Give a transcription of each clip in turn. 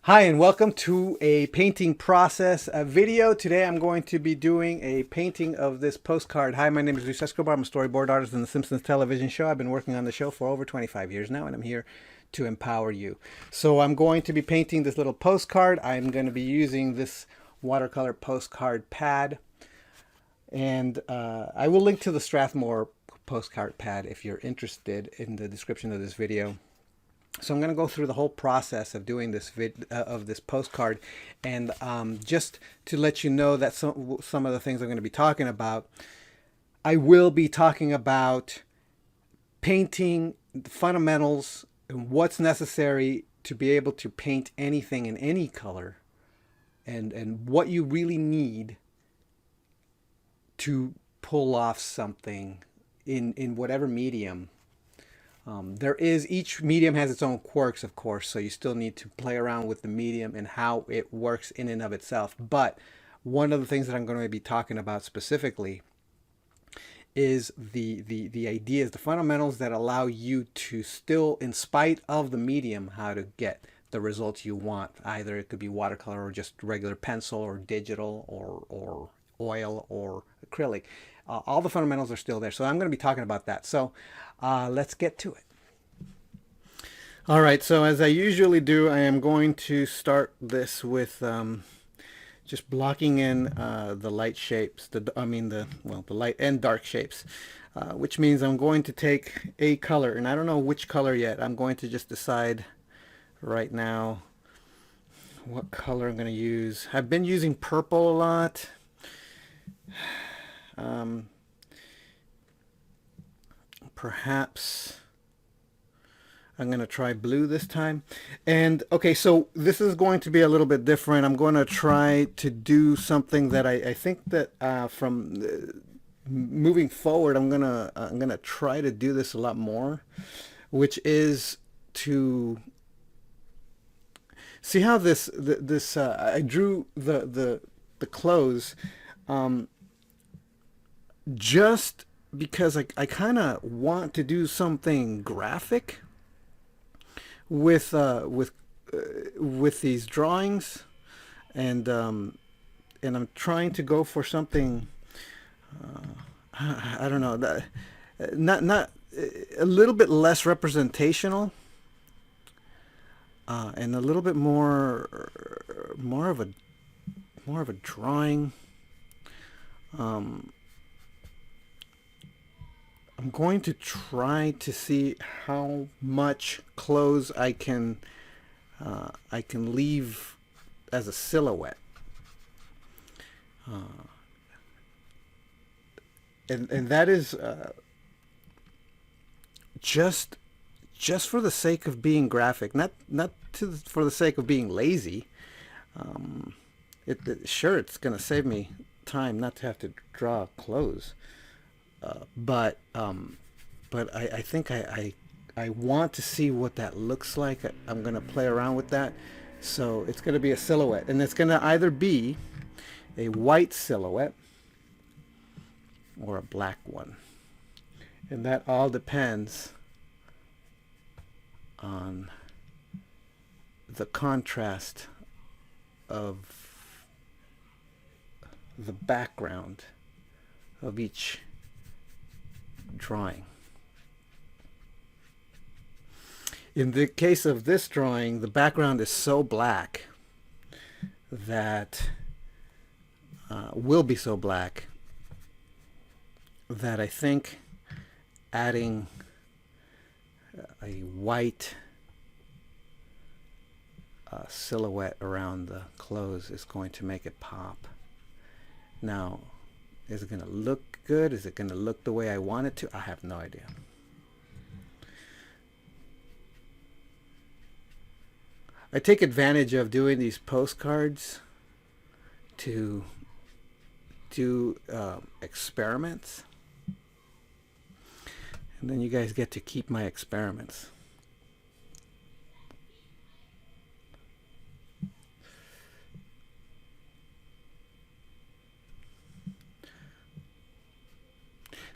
Hi, and welcome to a painting process video. Today I'm going to be doing a painting of this postcard. Hi, my name is Escobar. I'm a storyboard artist in the Simpsons television show. I've been working on the show for over 25 years now, and I'm here to empower you. So I'm going to be painting this little postcard. I'm going to be using this watercolor postcard pad, and I will link to the Strathmore postcard pad if you're interested in the description of this video. So I'm going to go through the whole process of doing this of this postcard, and just to let you know that some of the things I'm going to be talking about, I will be talking about painting the fundamentals and what's necessary to be able to paint anything in any color, and what you really need to pull off something in whatever medium. Each medium has its own quirks, of course, so you still need to play around with the medium and how it works in and of itself. But one of the things that I'm going to be talking about specifically is the ideas, the fundamentals that allow you to still, in spite of the medium, how to get the results you want. Either it could be watercolor or just regular pencil or digital or oil or acrylic. All the fundamentals are still there. So I'm going to be talking about that. So let's get to it. All right, so as I usually do, I am going to start this with just blocking in the light shapes, the light and dark shapes, which means I'm going to take a color, and I don't know which color yet. I'm going to just decide right now what color I'm going to use. I've been using purple a lot. Perhaps I'm going to try blue this time. And okay, so this is going to be a little bit different. I'm going to try to do something that I think that from moving forward, I'm gonna try to do this a lot more, which is to see how this I drew the clothes just because I kind of want to do something graphic with these drawings, and I'm trying to go for something. I don't know, that not a little bit less representational, and a little bit more of a drawing. I'm going to try to see how much clothes I can leave as a silhouette, and that is just for the sake of being graphic, not for the sake of being lazy. Sure, it's going to save me time not to have to draw clothes. But I think I want to see what that looks like. I'm going to play around with that. So it's going to be a silhouette, and it's going to either be a white silhouette or a black one. And that all depends on the contrast of the background of each drawing. In the case of this drawing, the background is so black that will be so black that I think adding a white silhouette around the clothes is going to make it pop. Now, is it going to look good? Is it going to look the way I want it to? I have no idea. I take advantage of doing these postcards to do experiments, and then you guys get to keep my experiments.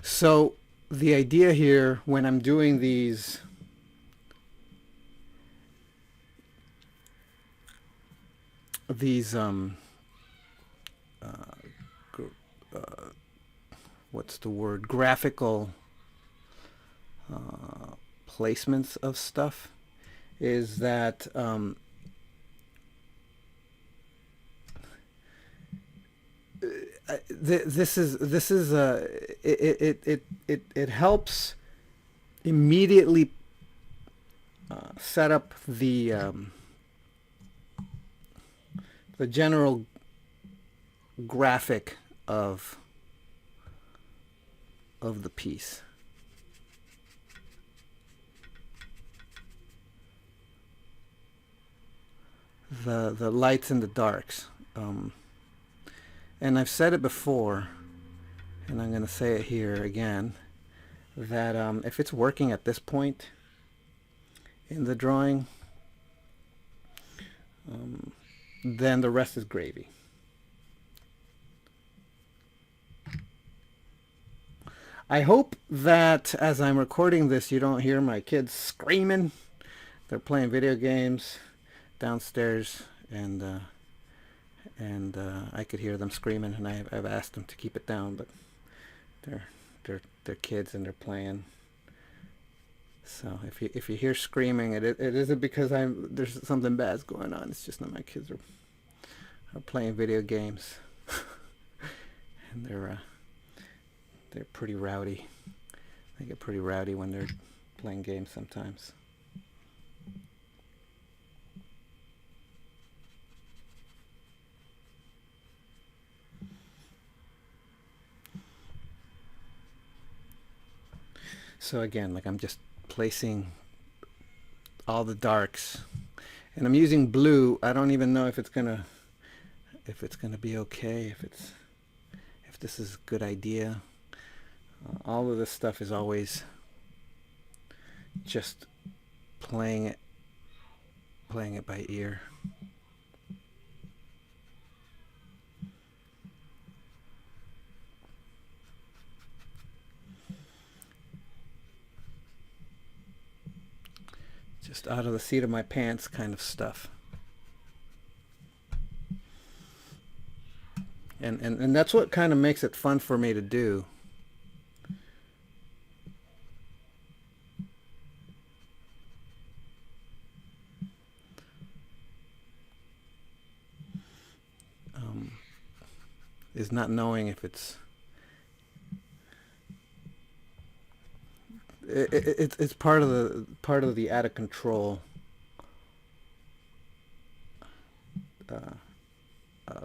So the idea here when I'm doing these these what's the word, graphical placements of stuff, is that this is it helps immediately set up the general graphic of the piece. The lights and the darks. And I've said it before, and I'm going to say it here again, that if it's working at this point in the drawing, then the rest is gravy. I hope that as I'm recording this, you don't hear my kids screaming. They're playing video games downstairs, and I could hear them screaming, and I've asked them to keep it down, but they're kids and they're playing. So if you hear screaming, it isn't because there's something bad's going on. It's just that my kids are playing video games, and they're pretty rowdy. They get pretty rowdy when they're playing games sometimes. So again, like, I'm just placing all the darks, and I'm using blue. I don't even know if it's gonna be okay, if this is a good idea. All of this stuff is always just playing it by ear. Just out of the seat of my pants kind of stuff. And that's what kind of makes it fun for me to do. Is not knowing if it's part of the out of control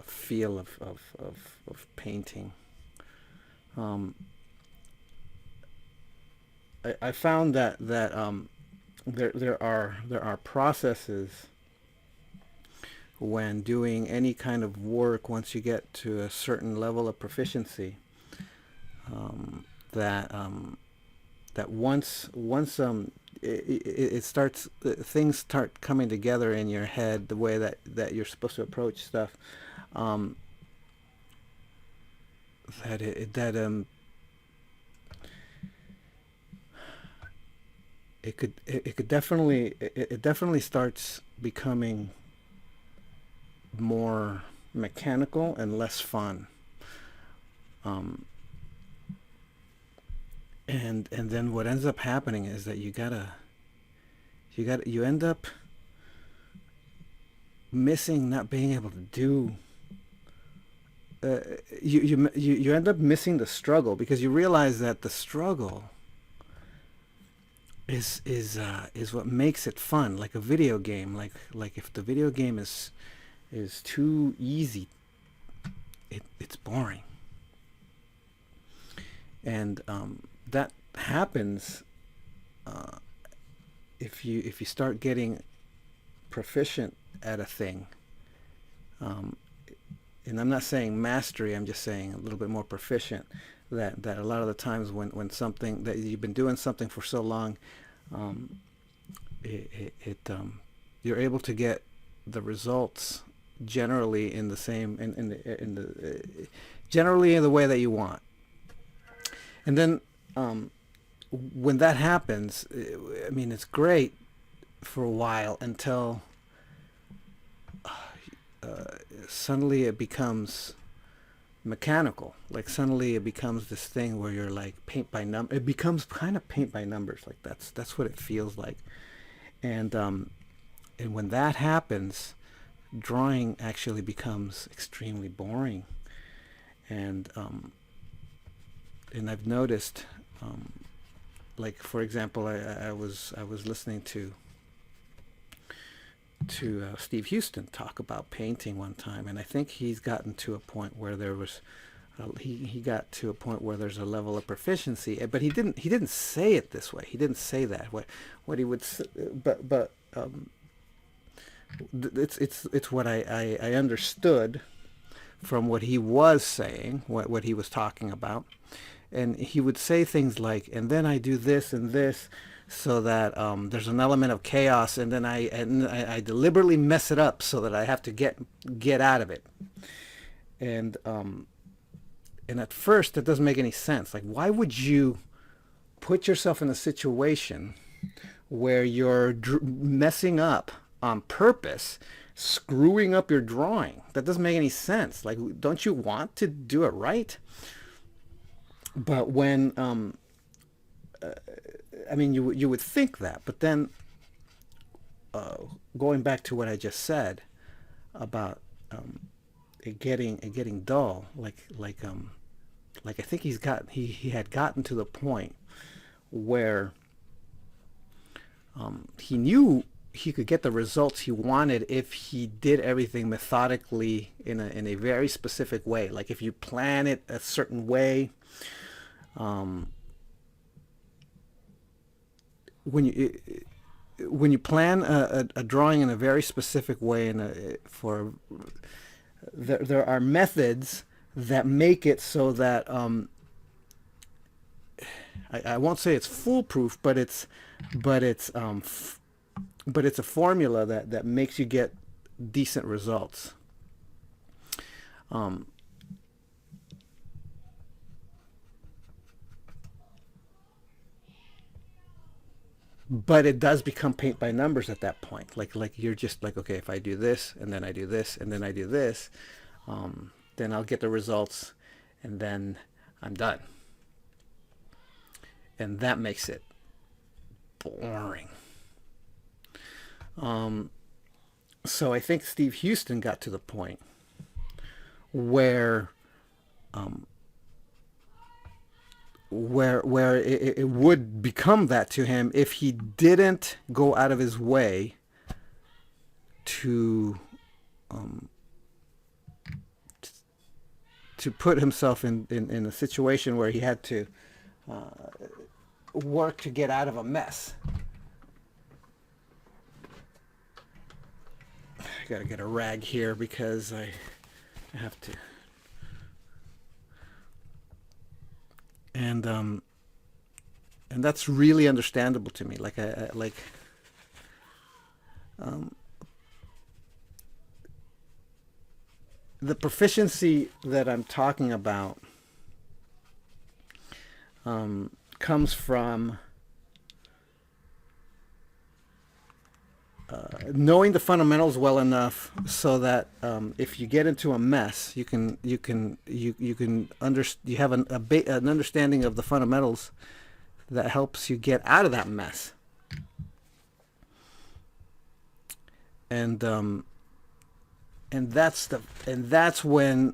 feel of painting. I found that there are processes when doing any kind of work, once you get to a certain level of proficiency, that once it starts, things start coming together in your head the way that you're supposed to approach stuff. It definitely starts becoming more mechanical and less fun. And then what ends up happening is that you end up missing, not being able to do. You end up missing the struggle, because you realize that the struggle is what makes it fun. Like a video game, like if the video game is too easy, it's boring. And that happens if you start getting proficient at a thing. And I'm not saying mastery, I'm just saying a little bit more proficient. That a lot of the times when something that you've been doing something for so long, you're able to get the results generally in the same generally in the way that you want. And then when that happens, I mean, it's great for a while until suddenly it becomes mechanical. Like suddenly it becomes this thing where you're like paint by number. It becomes kind of paint by numbers. Like that's what it feels like. And and when that happens, drawing actually becomes extremely boring. And I've noticed, like for example, I was listening to Steve Houston talk about painting one time, and I think he's gotten to a point where there was he got to a point where there's a level of proficiency, but he didn't say it this way. He didn't say that. What he would, but it's what I understood from what he was saying, what he was talking about, and he would say things like, and then I do this and this, so that there's an element of chaos, and then I deliberately mess it up so that I have to get out of it, and at first that doesn't make any sense. Like, why would you put yourself in a situation where you're messing up on purpose, screwing up your drawing? That doesn't make any sense. Like, don't you want to do it right? But when I mean, you would think that, but then going back to what I just said about it getting dull, like I think he had gotten to the point where he knew he could get the results he wanted if he did everything methodically in a very specific way. Like if you plan it a certain way, when you plan a drawing in a very specific way, there are methods that make it so that I won't say it's foolproof, but it's a formula that makes you get decent results. But it does become paint by numbers at that point. Like you're just like, okay, if I do this and then I do this and then I do this, then I'll get the results, and then I'm done. And that makes it boring. So I think Steve Houston got to the point where it would become that to him if he didn't go out of his way to put himself in a situation where he had to work to get out of a mess. I gotta get a rag here because I have to. And that's really understandable to me. The proficiency that I'm talking about comes from knowing the fundamentals well enough so that if you get into a mess, you have an understanding of the fundamentals that helps you get out of that mess. And that's when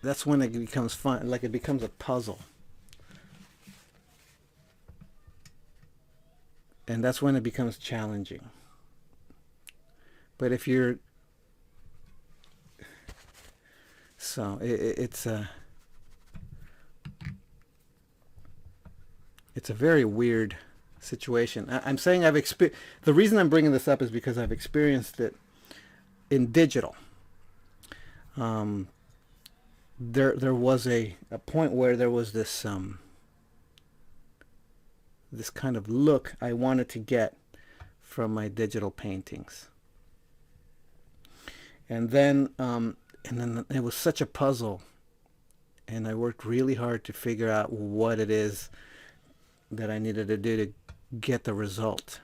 it becomes fun. Like it becomes a puzzle. And that's when it becomes challenging. But if you're it's a very weird situation. I'm saying the reason I'm bringing this up is because I've experienced it in digital. There was a point where there was this kind of look I wanted to get from my digital paintings. And then it was such a puzzle, and I worked really hard to figure out what it is that I needed to do to get the result.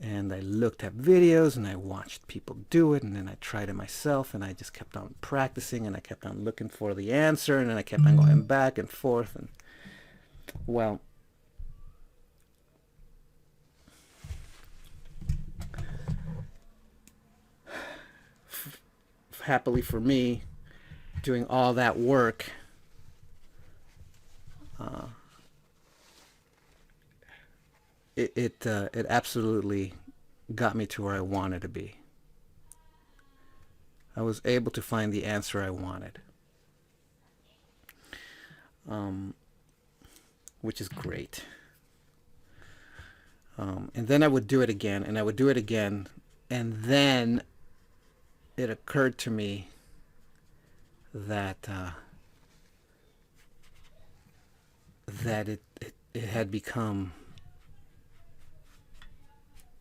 And I looked at videos and I watched people do it, and then I tried it myself, and I just kept on practicing, and I kept on looking for the answer, and then I kept on going back and forth. And well, happily for me, doing all that work, it absolutely got me to where I wanted to be. I was able to find the answer I wanted, which is great. And then I would do it again, and I would do it again, and then it occurred to me that it had become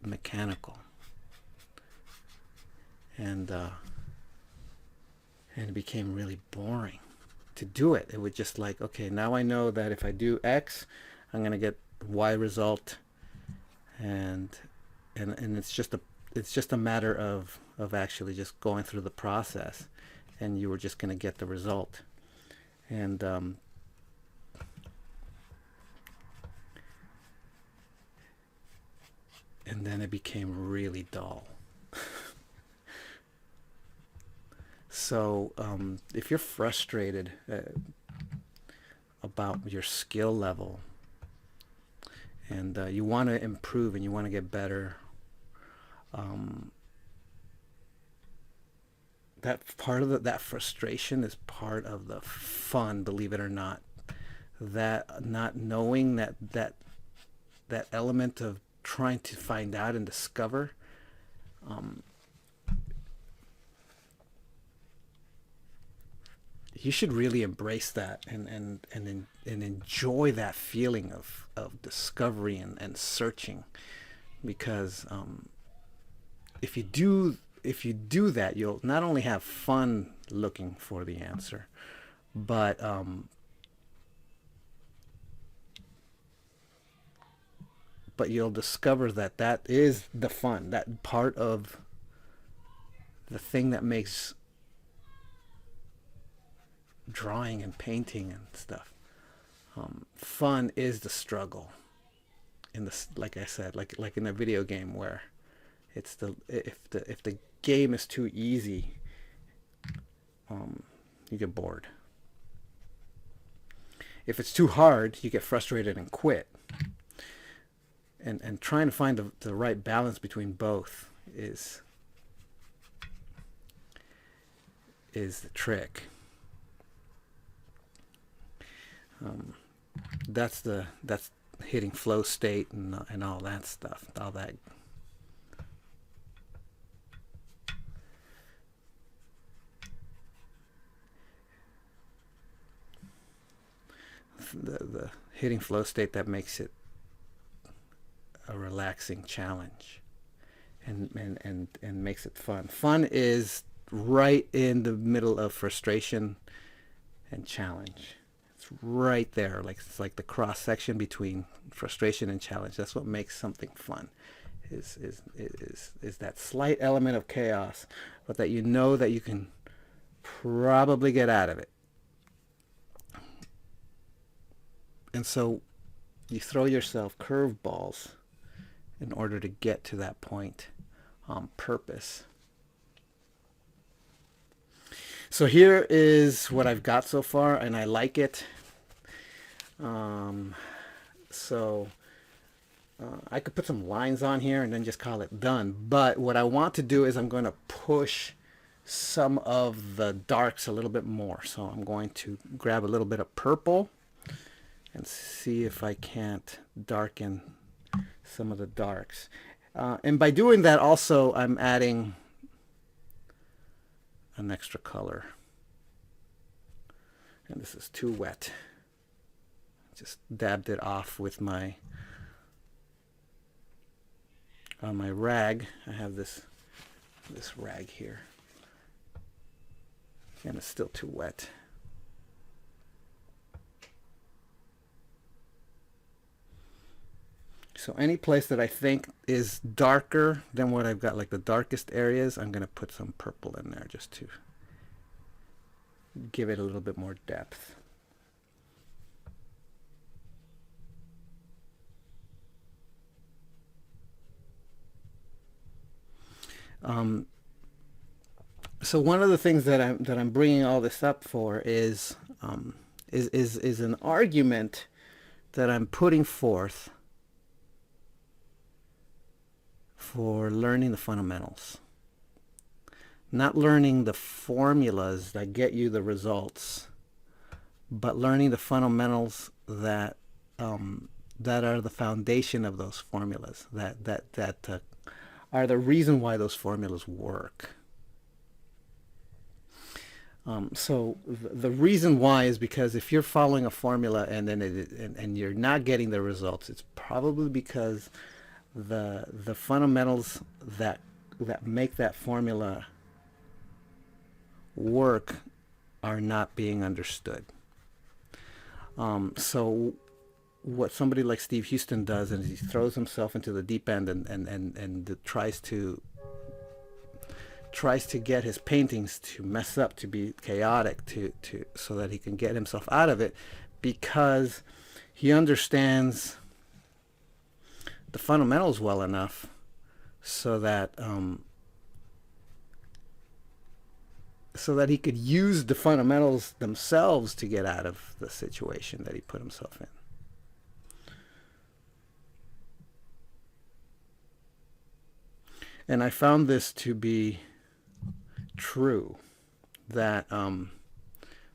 mechanical, and it became really boring to do it. It was just like, okay, now I know that if I do X, I'm gonna get Y result, and it's just a matter of actually just going through the process, and you were just gonna get the result. And then it became really dull. So if you're frustrated about your skill level, and you want to improve and you want to get better, that part of that frustration is part of the fun, believe it or not. That not knowing, that element of trying to find out and discover, you should really embrace that and enjoy that feeling of discovery and searching, because if you do that, you'll not only have fun looking for the answer, but you'll discover that is the fun, that part of the thing that makes drawing and painting and stuff fun, is the struggle. In this, like I said, like in a video game, where it's if the game is too easy, you get bored. If it's too hard, you get frustrated and quit. And trying to find the right balance between both is the trick. That's hitting flow state and all that stuff, all that. The hitting flow state that makes it a relaxing challenge, and makes it fun. Fun is right in the middle of frustration and challenge. It's right there, like it's like the cross section between frustration and challenge. That's what makes something fun. Is that slight element of chaos, but that you know that you can probably get out of it. And so you throw yourself curveballs in order to get to that point on purpose. So here is what I've got so far, and I like it. I could put some lines on here and then just call it done. But what I want to do is I'm going to push some of the darks a little bit more. So I'm going to grab a little bit of purple and see if I can't darken some of the darks. And by doing that also, I'm adding an extra color. And this is too wet. Just dabbed it off with my rag. I have this rag here, and it's still too wet. So any place that I think is darker than what I've got, like the darkest areas, I'm going to put some purple in there just to give it a little bit more depth. So one of the things that I'm bringing all this up for is an argument that I'm putting forth for learning the fundamentals. Not learning the formulas that get you the results, but learning the fundamentals that that are the foundation of those formulas, that are the reason why those formulas work. So the reason why is because if you're following a formula and then and you're not getting the results, it's probably because the fundamentals that make that formula work are not being understood. So what somebody like Steve Houston does is he throws himself into the deep end and tries to get his paintings to mess up, to be chaotic, to so that he can get himself out of it, because he understands the fundamentals well enough so that he could use the fundamentals themselves to get out of the situation that he put himself in. And I found this to be true, that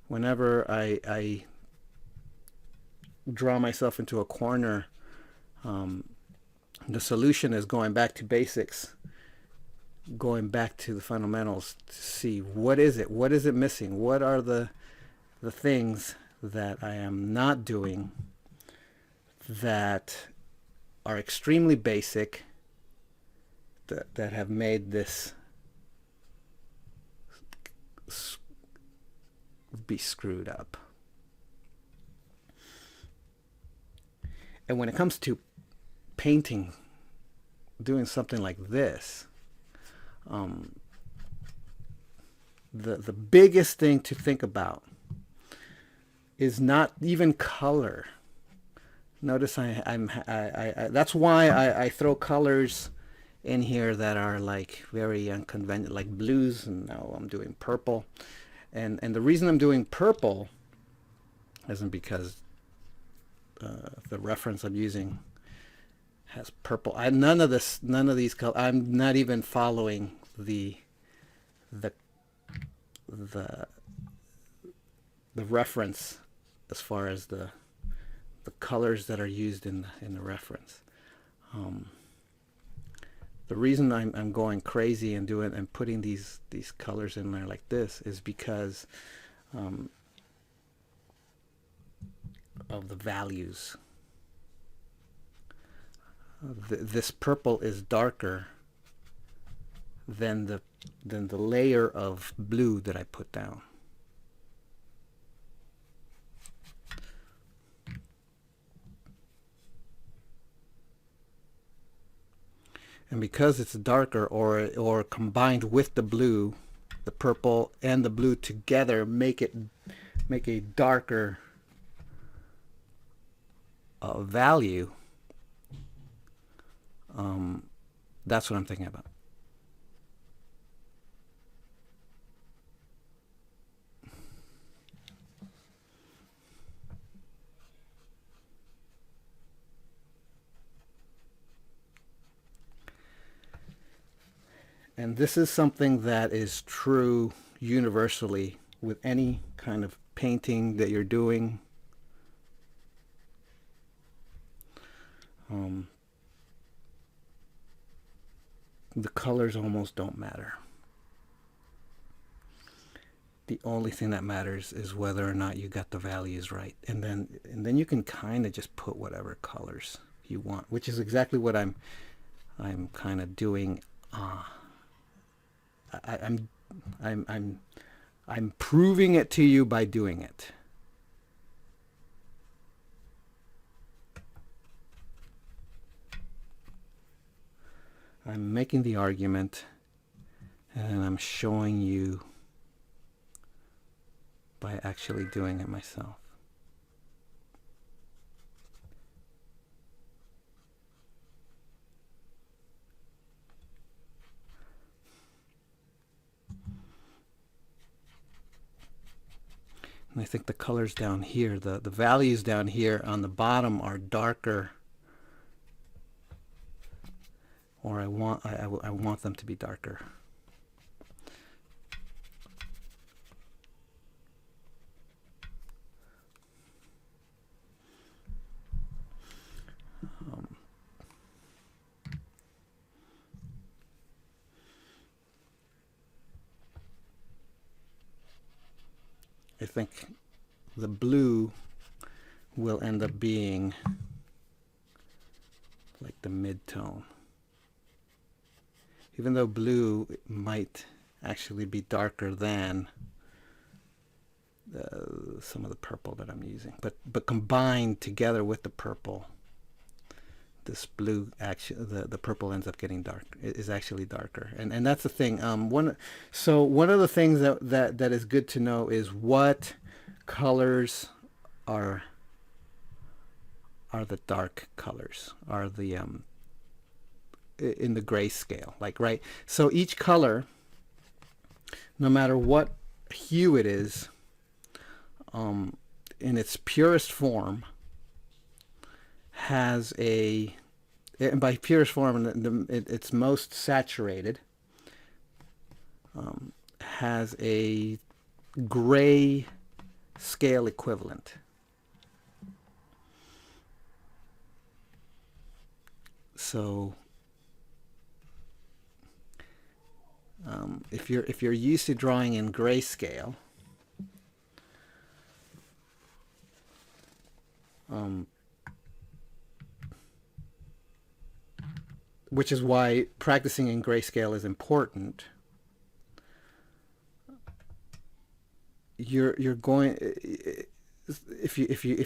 whenever I draw myself into a corner, the solution is going back to basics, going back to the fundamentals to see what is it missing, what are the things that I am not doing that are extremely basic, that have made this be screwed up. And when it comes to painting, doing something like this, the biggest thing to think about is not even color. Notice I that's why I throw colors in here that are like very unconventional, like blues, and now I'm doing purple. And the reason I'm doing purple isn't because the reference I'm using has purple. None of these colors. I'm not even following the reference as far as the colors that are used in the reference. The reason I'm going crazy and putting these colors in there like this is because of the values. This purple is darker than the layer of blue that I put down. And because it's darker, or combined with the blue, the purple and the blue together make a darker value. That's what I'm thinking about. And this is something that is true universally with any kind of painting that you're doing. The colors almost don't matter. The only thing that matters is whether or not you got the values right, and then you can kind of just put whatever colors you want, which is exactly what I'm kind of doing. I'm proving it to you by doing it. I'm making the argument and I'm showing you by actually doing it myself. And I think the colors down here, the values down here on the bottom are darker, or I want them to be darker. I think the blue will end up being like the mid-tone. Even though blue might actually be darker than some of the purple that I'm using. But combined together with the purple, this blue actually, the purple ends up getting dark. It is actually darker, and that's the thing. One of the things that is good to know is what colors are the dark colors, are the in the grayscale, like, right? So each color, no matter what hue it is, in its purest form, has a, and by purest form, it's most saturated, has a gray scale equivalent. So if you're used to drawing in grayscale, which is why practicing in grayscale is important. You're going, if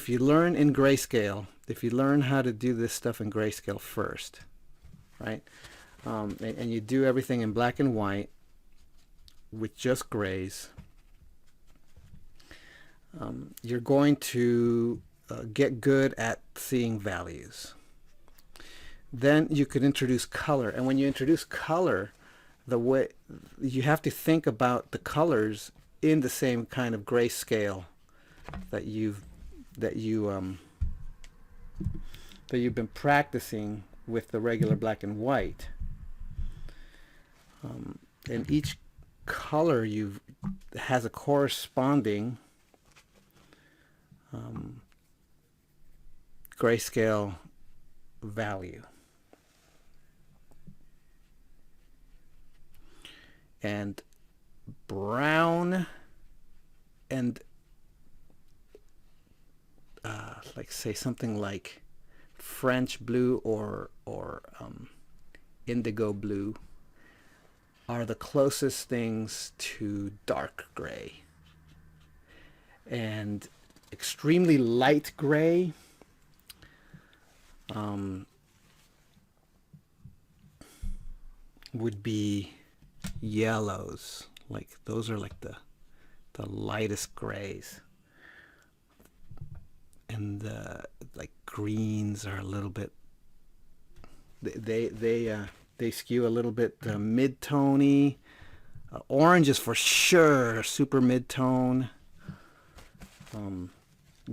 you learn in grayscale, if you learn how to do this stuff in grayscale first, right, and you do everything in black and white with just grays, you're going to get good at seeing values. Then you could introduce color, and when you introduce color, the way you have to think about the colors in the same kind of grayscale that you've been practicing with the regular black and white. And each color has a corresponding grayscale value. And brown and like, say something like French blue or indigo blue are the closest things to dark gray. And extremely light gray would be yellows. Like, those are like the lightest grays. And like greens are a little bit, they skew a little bit mid-tony. Orange is for sure super mid-tone.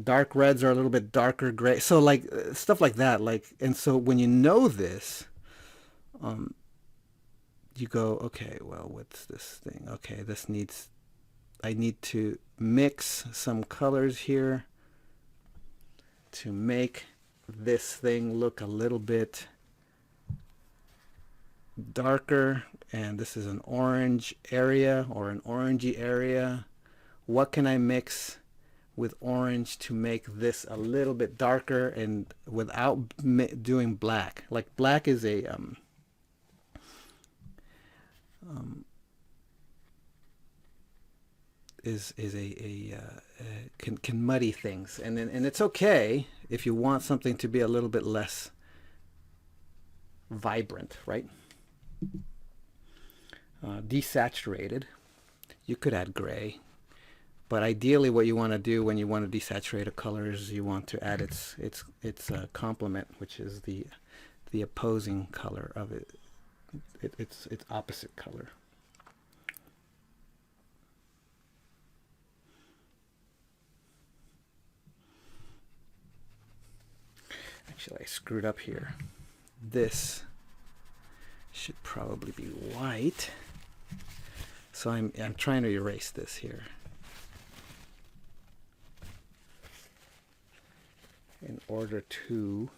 Dark reds are a little bit darker gray. So like stuff like that. Like, and so when you know this, you go, okay, well, what's this thing? Okay, I need to mix some colors here to make this thing look a little bit darker. And this is an orange area or an orangey area. What can I mix with orange to make this a little bit darker and without doing black? Like, black is a can muddy things, and it's okay if you want something to be a little bit less vibrant, right? desaturated. You could add gray, but ideally what you want to do when you want to desaturate a color is you want to add its complement, which is the opposing color of it, its opposite color. Actually, I screwed up here. This should probably be white. So I'm trying to erase this here. In order to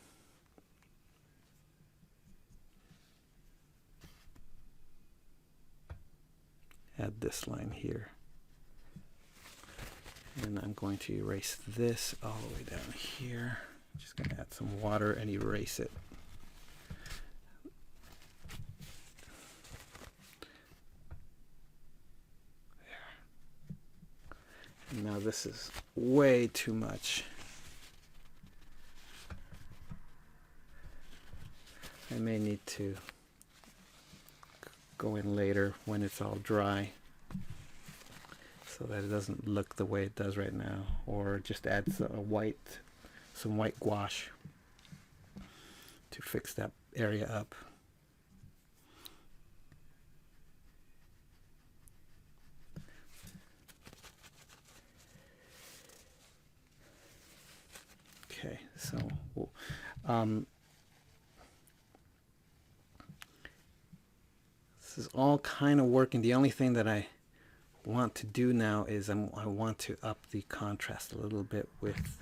add this line here. And I'm going to erase this all the way down here. Just going to add some water and erase it. There. And now this is way too much. I may need to go in later when it's all dry so that it doesn't look the way it does right now, or just add some white gouache to fix that area up. Okay, so this is all kind of working. The only thing that I want to do now is I want to up the contrast a little bit with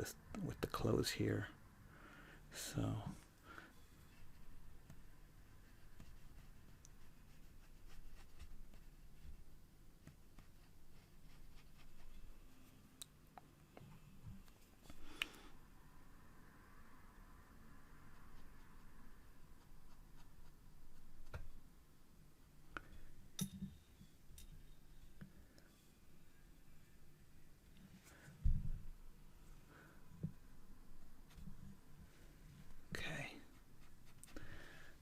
the clothes here. So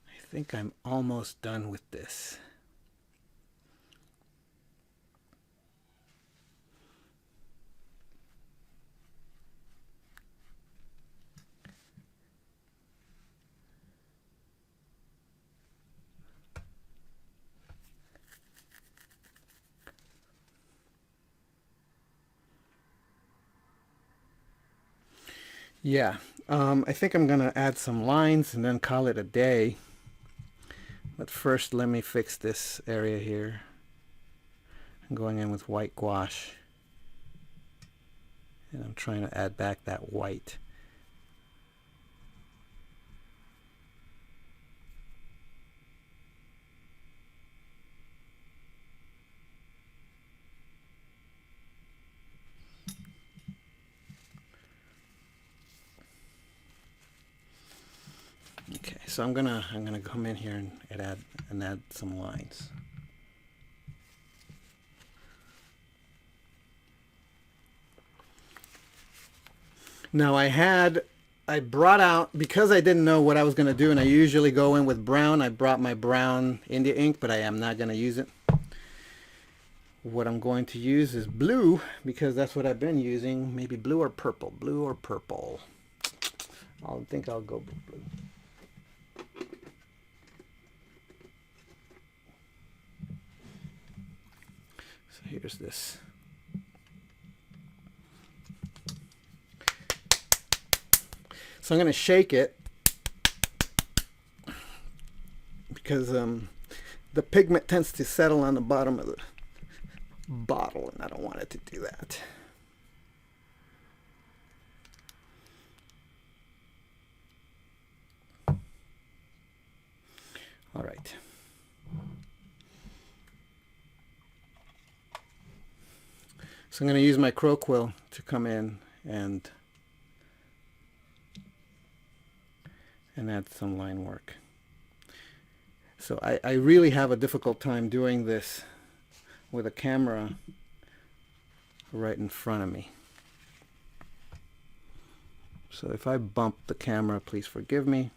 I think I'm almost done with this. Yeah, I think I'm gonna add some lines and then call it a day. But first, let me fix this area here. I'm going in with white gouache. And I'm trying to add back that white. Okay, so I'm gonna come in here and add some lines. Now I brought out, because I didn't know what I was gonna do, and I usually go in with brown, I brought my brown India ink, but I am not gonna use it. What I'm going to use is blue, because that's what I've been using. Maybe blue or purple. Blue or purple. I think I'll go blue. So here's this. So I'm going to shake it because the pigment tends to settle on the bottom of the bottle, and I don't want it to do that. All right. So I'm going to use my crow quill to come in and add some line work. So I really have a difficult time doing this with a camera right in front of me. So if I bump the camera, please forgive me.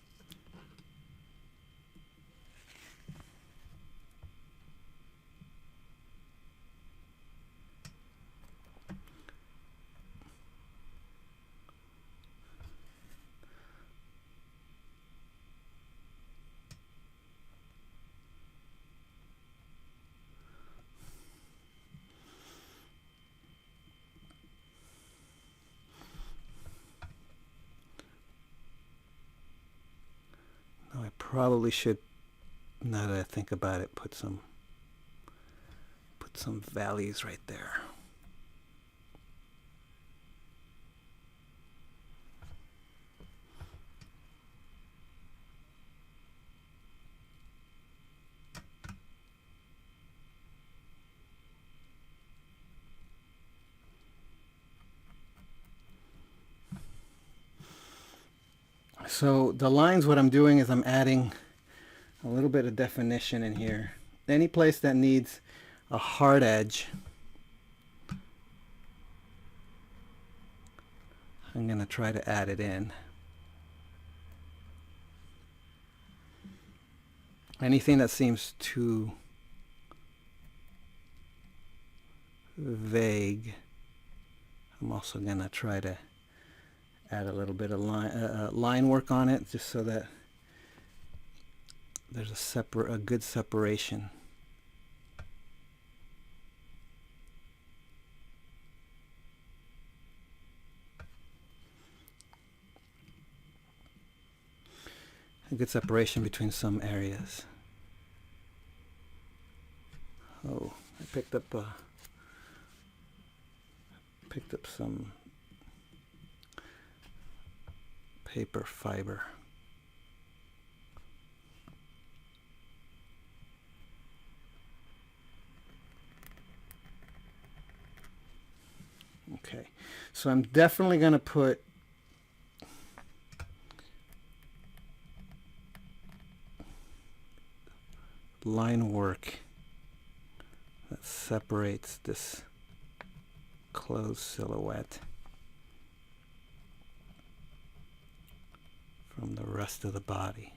probably should, now that I think about it, put some valleys right there. So the lines, what I'm doing is I'm adding a little bit of definition in here. Any place that needs a hard edge, I'm going to try to add it in. Anything that seems too vague, I'm also going to try to add a little bit of line work on it, just so that there's a good separation. A good separation between some areas. Oh, I picked up some paper fiber. Okay, so I'm definitely going to put line work that separates this closed silhouette from the rest of the body.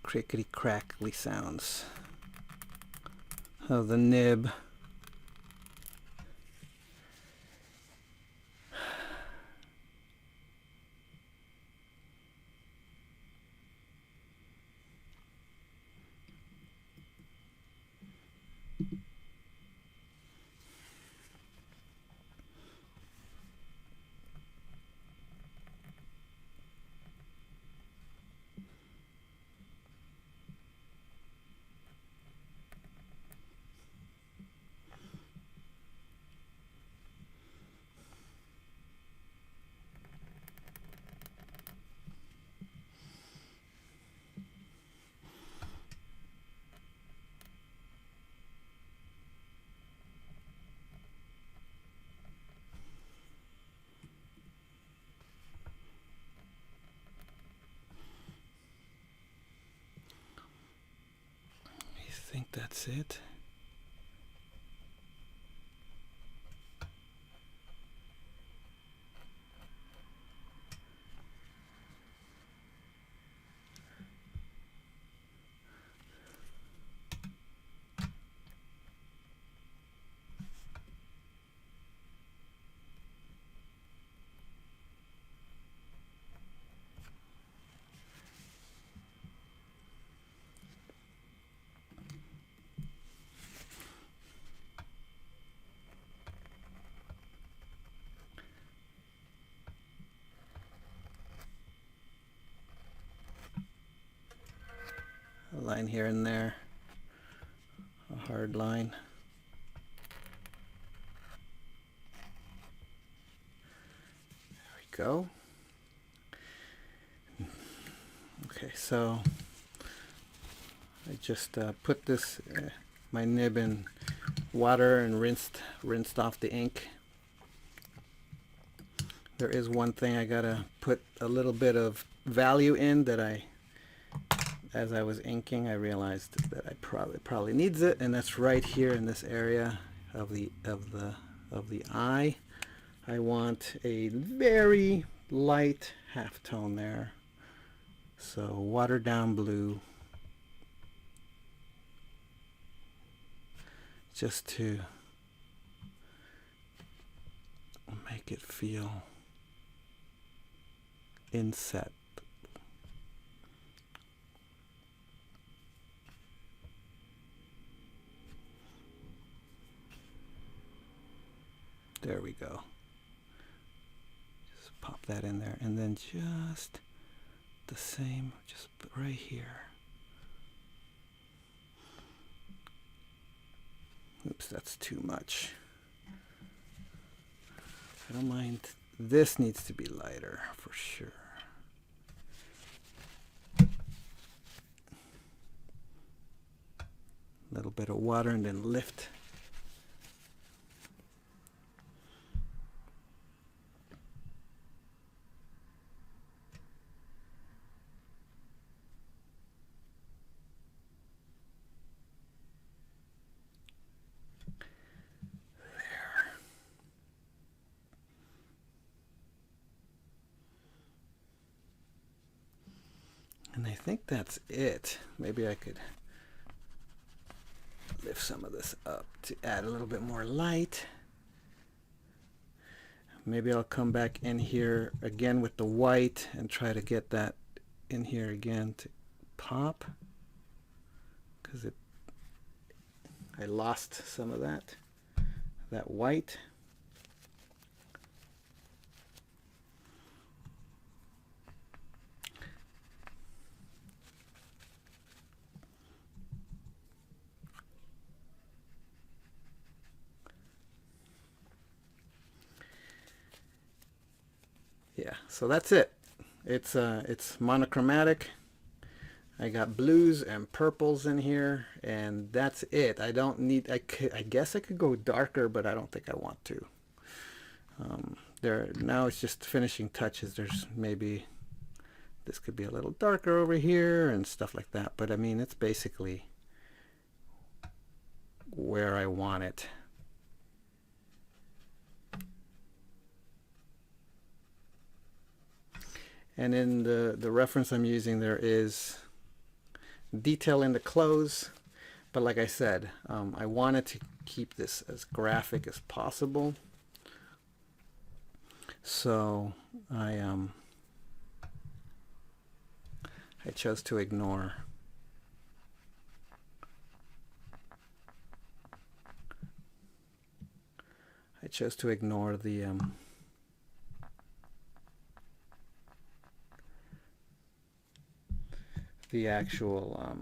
Crickety crackly sounds of the nib. I think that's it. A line here and there, a hard line. go. Okay, so I just put this my nib in water and rinsed off the ink. There is one thing I gotta put a little bit of value in that as I was inking, I realized that I probably needs it, and that's right here in this area of the eye. I want a very light halftone there. So watered down blue, just to make it feel inset. There we go. Just pop that in there, and then just the same, just right here. Oops, that's too much. I don't mind. This needs to be lighter for sure. A little bit of water and then lift. And I think that's it. Maybe I could lift some of this up to add a little bit more light. Maybe I'll come back in here again with the white and try to get that in here again to pop, because I lost some of that white. Yeah, so that's it. It's monochromatic. I got blues and purples in here, and that's it. I don't need. I guess I could go darker, but I don't think I want to. Now it's just finishing touches. There's maybe this could be a little darker over here and stuff like that. But I mean, it's basically where I want it. And in the reference I'm using, there is detail in the clothes, but like I said, I wanted to keep this as graphic as possible, so I chose to ignore the actual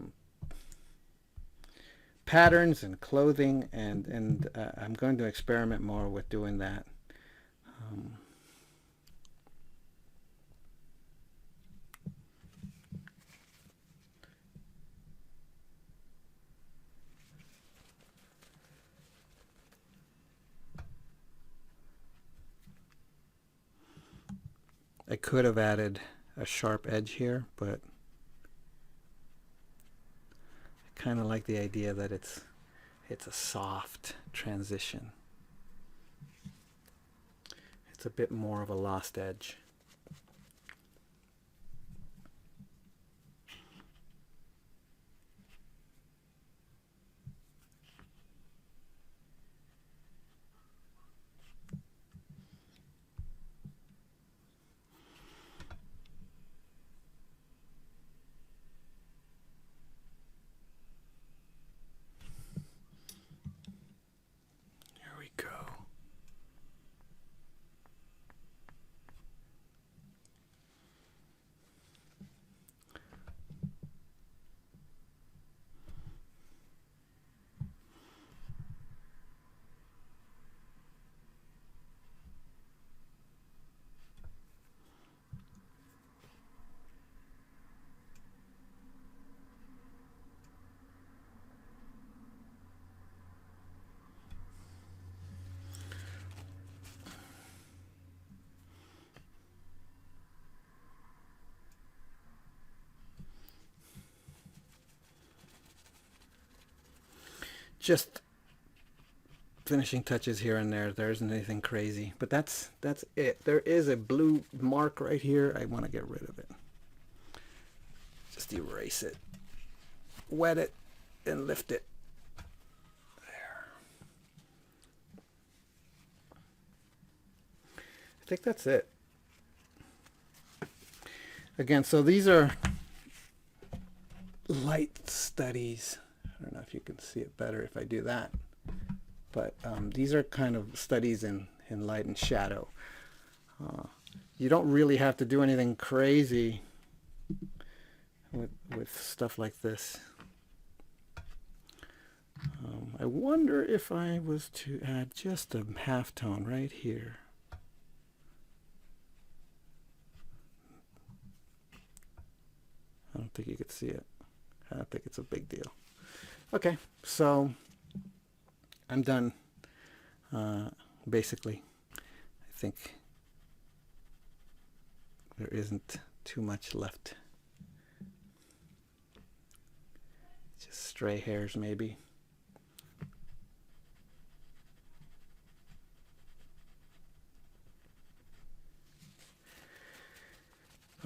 patterns and clothing, and I'm going to experiment more with doing that. I could have added a sharp edge here, but I kind of like the idea that it's a soft transition. It's a bit more of a lost edge. Go. just finishing touches here and there. There isn't anything crazy, but that's it. There is a blue mark right here. I want to get rid of it. Just erase it, wet it, and lift it. There. I think that's it. Again, so these are light studies. I don't know if you can see it better if I do that. But these are kind of studies in light and shadow. You don't really have to do anything crazy with stuff like this. I wonder if I was to add just a halftone right here. I don't think you could see it. I don't think it's a big deal. Okay, so I'm done. Basically, I think there isn't too much left. Just stray hairs, maybe.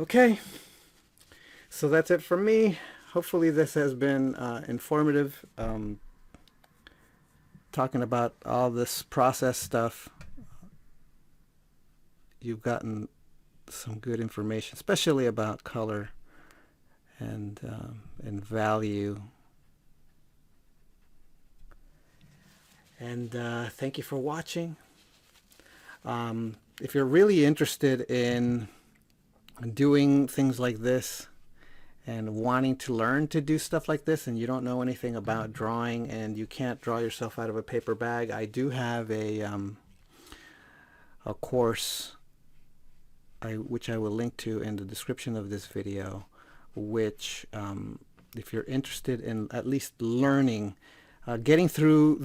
Okay, so that's it for me. Hopefully this has been informative. Talking about all this process stuff, you've gotten some good information, especially about color and value. And thank you for watching. If you're really interested in doing things like this and wanting to learn to do stuff like this, and you don't know anything about drawing and you can't draw yourself out of a paper bag, I do have a course which I will link to in the description of this video, which if you're interested in at least learning, getting through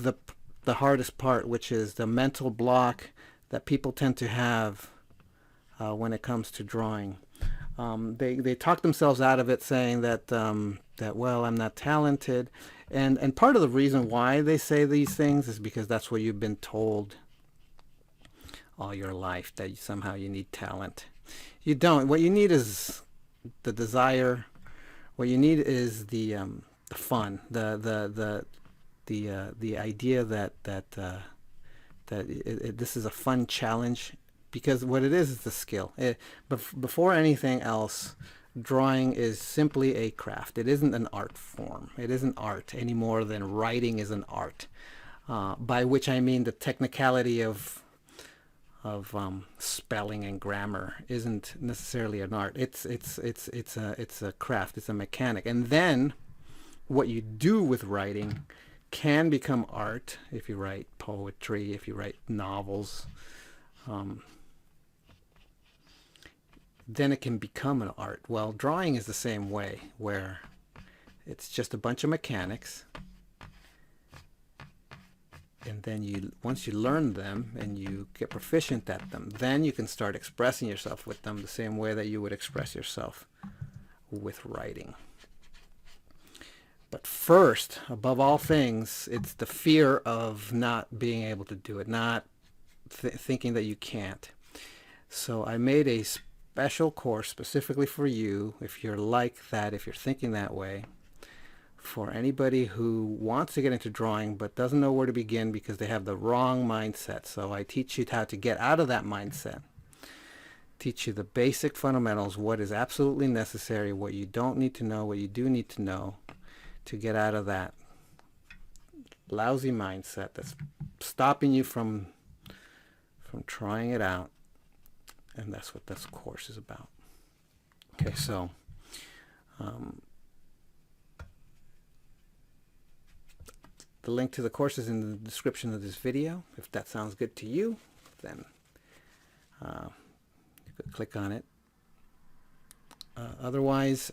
the hardest part, which is the mental block that people tend to have when it comes to drawing. They talk themselves out of it, saying that well, I'm not talented, and part of the reason why they say these things is because that's what you've been told all your life, that somehow you need talent. You don't. What you need is the desire. What you need is the fun, the idea that this is a fun challenge. Because what it is the skill. Before anything else, drawing is simply a craft. It isn't an art form. It isn't art any more than writing is an art. By which I mean the technicality of spelling and grammar isn't necessarily an art. It's a craft. It's a mechanic. And then what you do with writing can become art if you write poetry, if you write novels. Then it can become an art. Well, drawing is the same way, where it's just a bunch of mechanics, and then once you learn them and you get proficient at them, then you can start expressing yourself with them the same way that you would express yourself with writing. But first, above all things, it's the fear of not being able to do it, not thinking that you can't. So I made a special course specifically for you, if you're like that, if you're thinking that way, for anybody who wants to get into drawing but doesn't know where to begin because they have the wrong mindset. So I teach you how to get out of that mindset, teach you the basic fundamentals, what is absolutely necessary, what you don't need to know, what you do need to know to get out of that lousy mindset that's stopping you from trying it out. And that's what this course is about. Okay, so the link to the course is in the description of this video. If that sounds good to you, then you could click on it. Otherwise,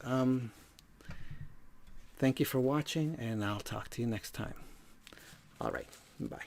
thank you for watching, and I'll talk to you next time. All right, bye.